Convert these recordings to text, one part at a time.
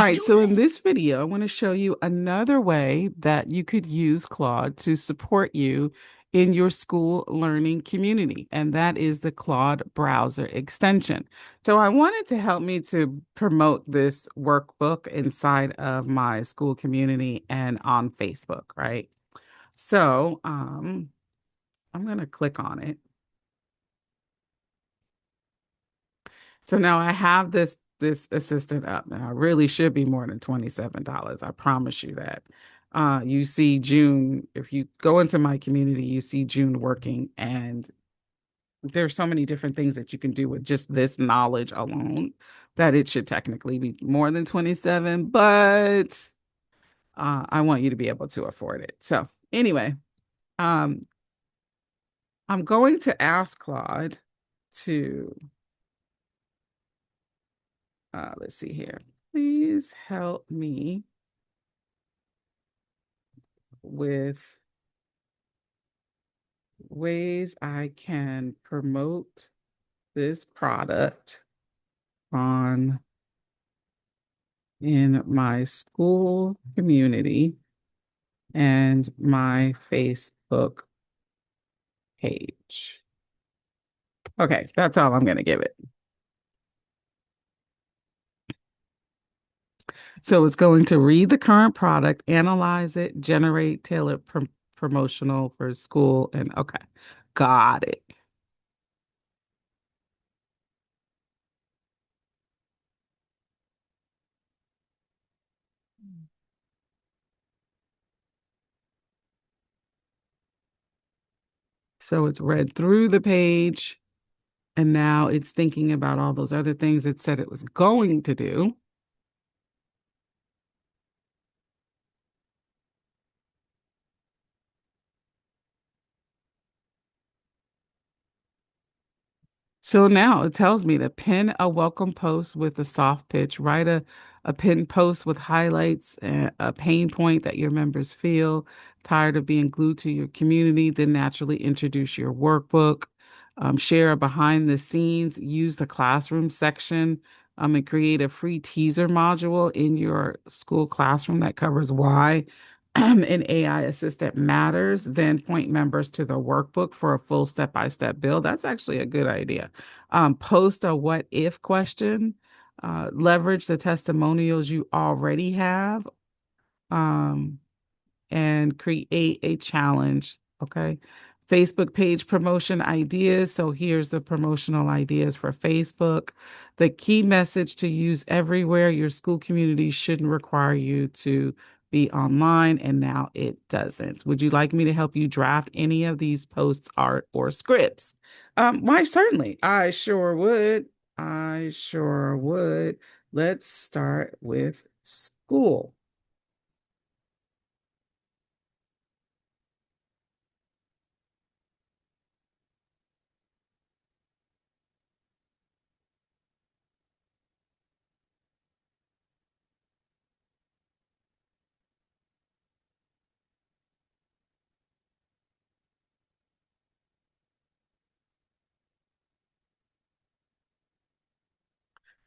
right, so in this video, I want to show you another way that you could use Claude to support you in your school learning community, and that is the Claude browser extension. So I wanted to help me to promote this workbook inside of my school community and on Facebook, right? So I'm going to click on it. So now I have this assistant up. Now it really should be more than $27. I promise you that. You see June, if you go into my community, you see June working, and there's so many different things that you can do with just this knowledge alone that it should technically be more than 27, but I want you to be able to afford it. So anyway, um, I'm going to ask Claude to let's see here. Please help me with ways I can promote this product on in my school community and my Facebook page. Okay, that's all I'm going to give it. So it's going to read the current product, analyze it, generate tailored promotional for school, and okay, got it. So it's read through the page, and now it's thinking about all those other things it said it was going to do. So now it tells me to pin a welcome post with a soft pitch, write a pin post with highlights, a pain point that your members feel, tired of being glued to your community, then naturally introduce your workbook, share a behind the scenes, use the classroom section, and create a free teaser module in your school classroom that covers why an AI assistant matters, then point members to the workbook for a full step-by-step build. That's actually a good idea. Post a what if question, leverage the testimonials you already have. Um, and create a challenge. Okay. Facebook page promotion ideas. So here's the promotional ideas for Facebook. The key message to use everywhere. Your school community shouldn't require you to be online, and now it doesn't. Would you like me to help you draft any of these posts, art, or scripts? Why, certainly. I sure would. I sure would. Let's start with school.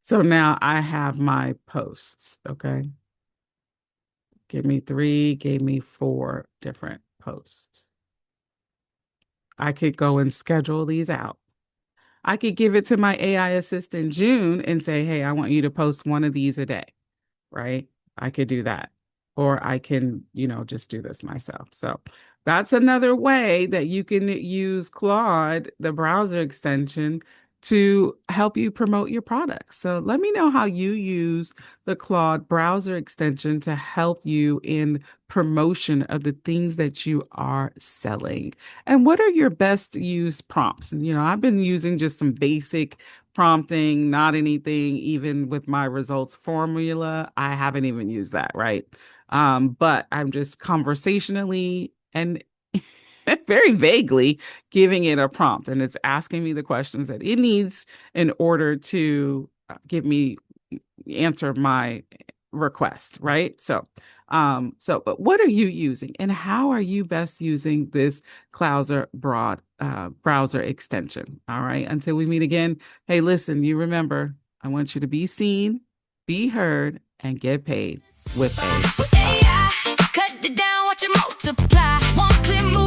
So now I have my posts. Okay. Give me three, gave me four different posts. I could go and schedule these out. I could give it to my AI assistant June and say, hey, I want you to post one of these a day, right? I could do that. Or I can, just do this myself. So that's another way that you can use Claude, the browser extension, to help you promote your products. So let me know how you use the Claude browser extension to help you in promotion of the things that you are selling. And what are your best used prompts? And, I've been using just some basic prompting, not anything, even with my results formula. I haven't even used that, right? But I'm just conversationally and very vaguely giving it a prompt, and it's asking me the questions that it needs in order to give me answer my request, right? But what are you using, and how are you best using this browser extension? All right. Until we meet again. Hey, listen, you remember, I want you to be seen, be heard, and get paid with a With AI, cut it down, watch it multiply. One clear move.